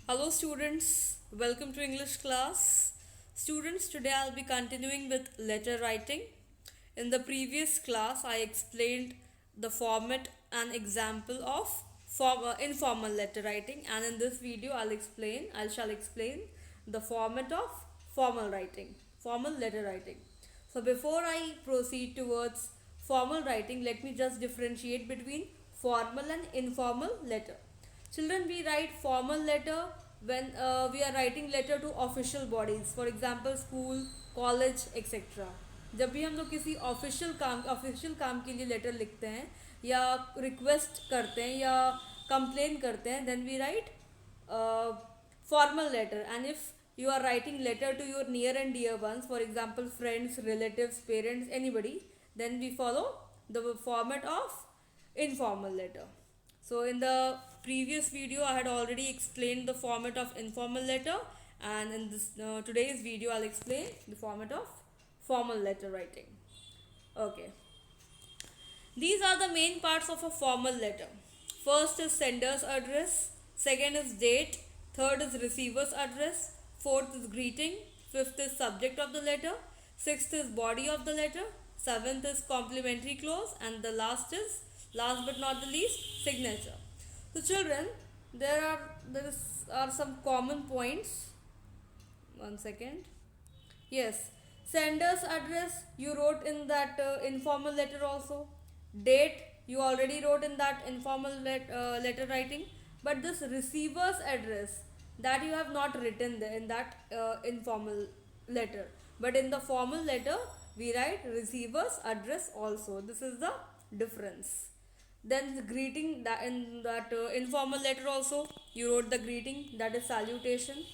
Hello students, welcome to English class. Students, today I'll be continuing with letter writing. In the previous class, I explained the format and example of informal letter writing, and in this video I shall explain the format of formal letter writing. So before I proceed towards formal writing, let me just differentiate between formal and informal letter. Children, we write formal letter when we are writing letter to official bodies, for example school, college, etc. जब भी हम लोग किसी official काम के लिए letter लिखते हैं या रिक्वेस्ट करते हैं या कंप्लेन करते हैं, then we write formal letter. And if you are writing letter to your near and dear ones, for example friends, relatives, parents, anybody, then we follow the format of informal letter. So in the previous video I had already explained the format of informal letter, and in this today's video I'll explain the format of formal letter writing. Okay, these are the main parts of a formal letter. First is sender's address, second is date, third is receiver's address, fourth is greeting, fifth is subject of the letter, sixth is body of the letter, seventh is complimentary clause, and the last but not the least, signature. So children, there are some common points. One second. Yes, sender's address you wrote in that informal letter also. Date you already wrote in that informal letter writing. But this receiver's address, that you have not written there in that informal letter. But in the formal letter we write receiver's address also. This is the difference. Then the greeting, that in that informal letter also you wrote the greeting, that is salutation.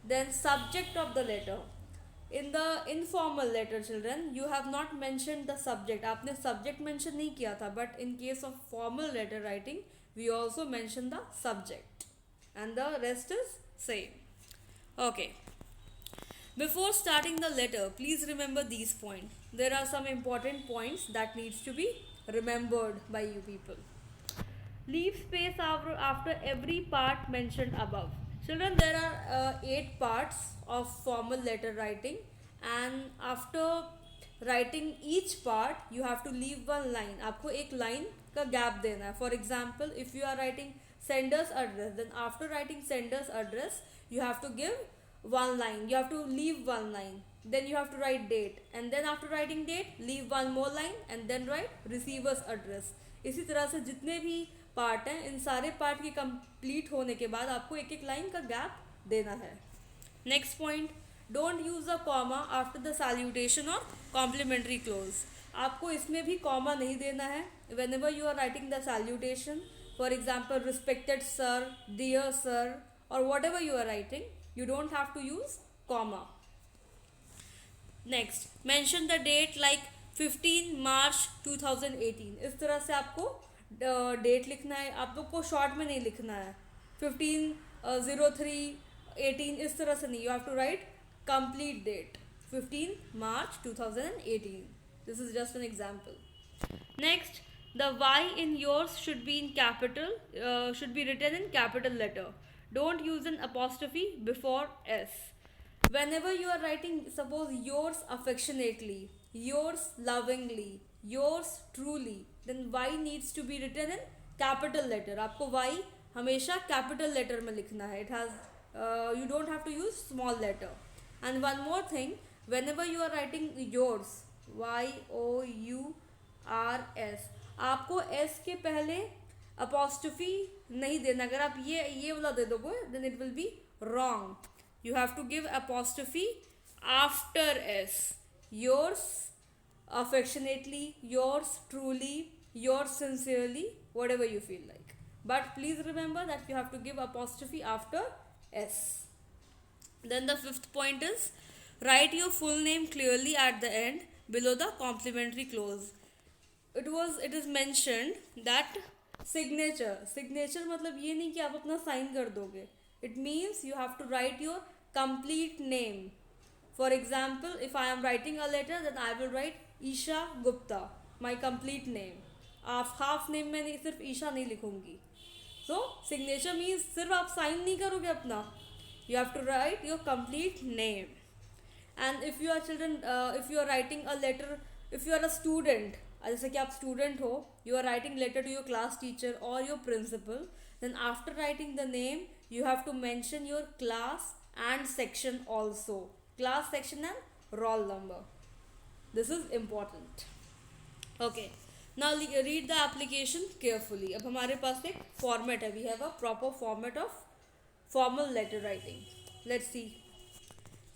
Then subject of the letter, in the informal letter children you have not mentioned the subject, आपने subject mention नहीं किया था, but in case of formal letter writing we also mention the subject and the rest is same. Okay, before starting the letter, please remember these points. There are some important points that needs to be remembered by you people. Leave space after every part mentioned above. Children, there are 8 parts of formal letter writing, and after writing each part you have to leave one line. आपको एक line का gap देना है. For example, if you are writing sender's address, then after writing sender's address you have to give one line, you have to leave one line, then you have to write date, and then after writing date leave one more line and then write receiver's address. इसी तरह से जितने भी part हैं, इन सारे part के complete होने के बाद आपको एक एक लाइन का गैप देना है. Next point, don't use a comma after the salutation और कॉम्प्लीमेंट्री क्लोज. आपको इसमें भी कॉमा नहीं देना है. Whenever you are writing the salutation, for example respected sir, dear sir, और whatever you are writing, you don't have to use comma. Next, mention the date like 15 March 2018. इस तरह से आपको date लिखना है. आप लोग को शॉर्ट में नहीं लिखना है 15/03/18 इस तरह से नहीं. You have to write complete date 15 March 2018. This is just an example. Next, the Y in yours should be in capital, should be written in capital letter. Don't use an apostrophe before S. Whenever you are writing, suppose yours affectionately, yours lovingly, yours truly, then Y needs to be written in capital letter. आपको Y हमेशा capital letter में लिखना है. It has you don't have to use small letter. And one more thing, whenever you are writing yours, YOURS, आपको S के पहले apostrophe नहीं देना. अगर आप ये वाला दे दोगे then it will be wrong. You have to give apostrophe after S. Yours affectionately, yours truly, yours sincerely, whatever you feel like, but please remember that you have to give apostrophe after S. Then the fifth point is, write your full name clearly at the end below the complimentary clause. It is mentioned that signature मतलब ये नहीं कि आप अपना sign कर दोगे. It means you have to write your complete name. For example, if I am writing a letter then I will write Isha Gupta, my complete name. आप half name में नहीं, सिर्फ ईशा नहीं लिखूंगी. सो सिग्नेचर मीन्स सिर्फ आप साइन नहीं करोगे अपना, you have to write your complete name. And if you are children, if you are writing a letter, if you are a student, जैसे कि आप स्टूडेंट हो, you are writing letter to your class teacher और your principal, then after writing the name you have to mention your class and section also, class, section and roll number. This is important. Okay, now read the application carefully. अब हमारे पास एक format है, we have a proper format of formal letter writing. Let's see.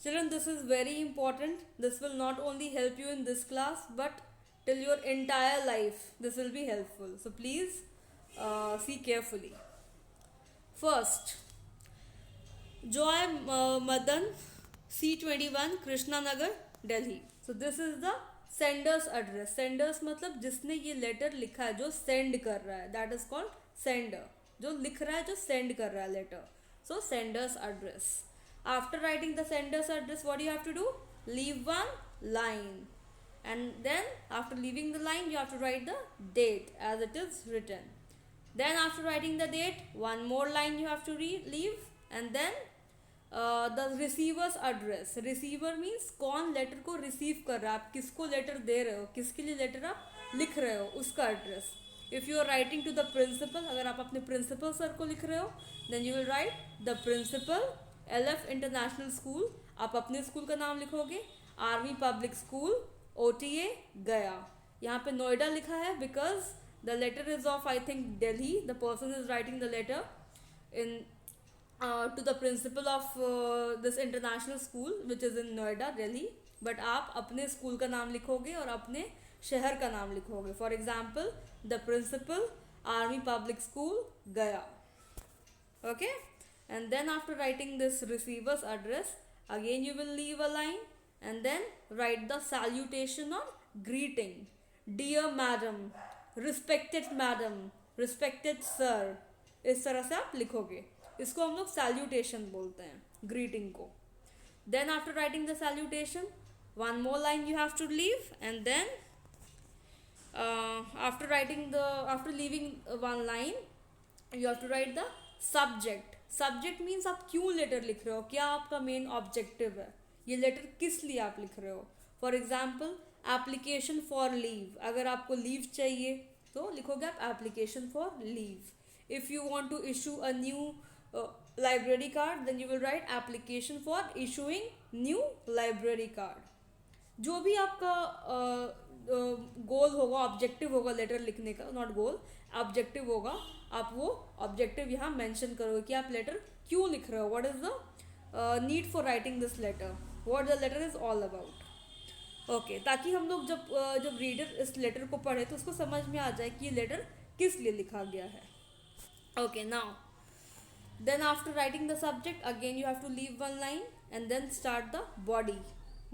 Children, this is very important. This will not only help you in this class but till your entire life this will be helpful, so please see carefully. First, Joy Madan, C21, Krishna Nagar, Delhi. So this is the sender's address. Senders मतलब जिसने ये letter लिखा है, जो send कर रहा है, that is called sender. जो लिख रहा है, जो सेंड कर रहा है letter. So sender's address. After writing the sender's address, what do you have to do? Leave one line. And then after leaving the line, you have to write the date as it is written. Then after writing the date, one more line you have to leave, and then the receiver's address. Receiver means कौन letter को receive कर रहा है, आप किसको letter दे रहे हो, किसके लिए लेटर आप लिख रहे हो, उसका address. If you are writing to the principal, अगर आप अपने प्रिंसिपल सर को लिख रहे हो, then you will write the principal, LF international school, आप अपने स्कूल का नाम लिखोगे, आर्मी पब्लिक स्कूल, OTA गया. यहाँ पे नोएडा लिखा है because the letter is of, I think, Delhi. The person is writing the letter in to the principal of this international school which is in Noida, Delhi. But आप अपने school का नाम लिखोगे और अपने शहर का नाम लिखोगे. For example, the principal, Army Public School, Gaya. Okay? And then after writing this receiver's address, again you will leave a line and then write the salutation or greeting. Dear Madam, respected madam, respected sir, इस तरह से आप लिखोगे. इसको हम लोग salutation बोलते हैं, ग्रीटिंग को. Then after writing the salutation, one more line you have to leave, and then after leaving one line you have to write the subject. Subject means आप क्यों लेटर लिख रहे हो, क्या आपका मेन ऑब्जेक्टिव है, ये लेटर किस लिए आप लिख रहे हो. For example, application for leave, अगर आपको लीव चाहिए तो लिखोगे आप application for leave. If you want to issue a new library card, then you will write application for issuing new library card. जो भी आपका गोल होगा, ऑब्जेक्टिव होगा लेटर लिखने का, नॉट गोल, ऑब्जेक्टिव होगा, आप वो ऑब्जेक्टिव यहाँ मेंशन करोगे कि आप लेटर क्यों लिख रहे हो, what is the need for writing this letter, what the letter is all about. Okay, ताकि हम लोग जब रीडर इस लेटर को पढ़े तो उसको समझ में आ जाए कि ये लेटर किस लिए लिखा गया है. Okay, now then after writing the subject, again you have to leave one line and then start the body.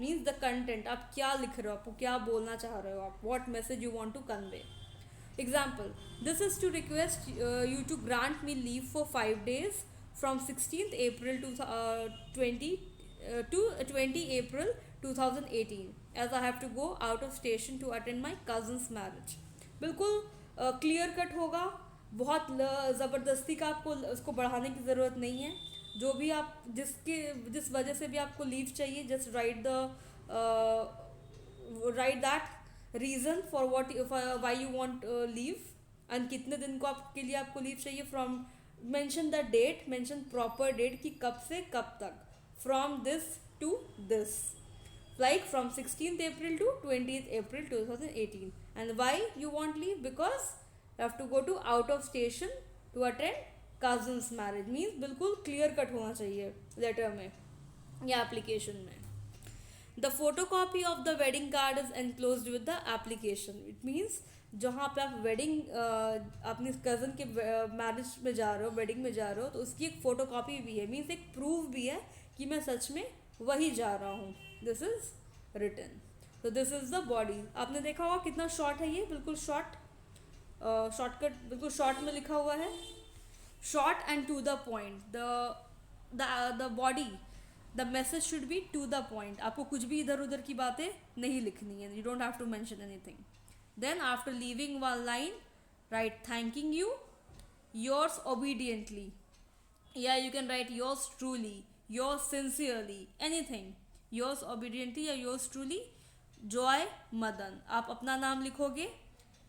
Means the content, आप क्या लिख रहे हो, आपको क्या बोलना चाह रहे हो आप, what message you want to convey. Example, this is to request you to grant me leave for 5 days from 16th April to 20 April 2018 as I have to go out of station to attend my cousin's marriage. बिल्कुल clear cut होगा, बहुत ज़बरदस्ती का आपको उसको बढ़ाने की ज़रूरत नहीं है. जो भी आप जिस वजह से भी आपको लीव चाहिए, just write that reason for why you want leave and कितने दिन को आपके लिए आपको लीव चाहिए. From mention the date, mention proper date कि कब से कब तक, from this to this, like from 16th April to 20th April 2018. And why you want leave? Because you have to go to out of station to attend cousin's marriage. means बिल्कुल clear cut होना चाहिए letter में या application में. The photocopy of the wedding card is enclosed with the application. It means जहाँ पे आप wedding अपनी कज़न के मैरिज में जा रहे हो, वेडिंग में जा रहे हो, तो उसकी एक फ़ोटोकॉपी भी है. मीन्स एक प्रूफ भी है कि मैं सच में वही जा रहा हूँ. This is written. तो दिस इज द बॉडी. आपने देखा होगा कितना शॉर्ट है ये, बिल्कुल शॉर्टकट, बिल्कुल शॉर्ट में लिखा हुआ है, short and to the point. The body, the message should be to the point. आपको कुछ भी इधर उधर की बातें नहीं लिखनी है, you don't have to mention anything. Then after leaving one line, write thanking you yours obediently. Yeah, you can write yours truly, yours sincerely, anything. Yours obediently या yours truly, Joy Madan. आप अपना नाम लिखोगे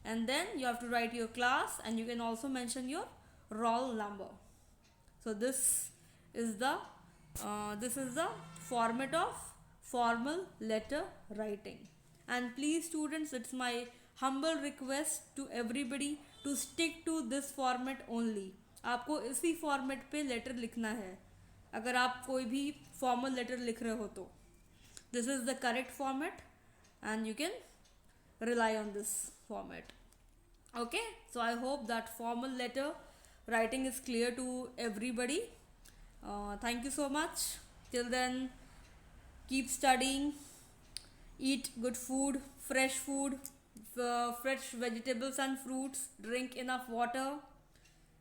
and then you have to write your class and you can also mention your roll number. So this is the format of formal letter writing. And please students, it's my humble request to everybody to stick to this format only. आपको इसी format पे letter लिखना है अगर आप कोई भी formal letter लिख रहे हो तो. This is the correct format and you can rely on this format. Okay, so I hope that formal letter writing is clear to everybody. Thank you so much. Till then, keep studying, eat good food, fresh vegetables and fruits, drink enough water,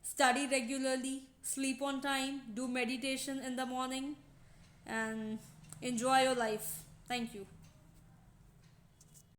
study regularly, sleep on time, do meditation in the morning, and enjoy your life. Thank you.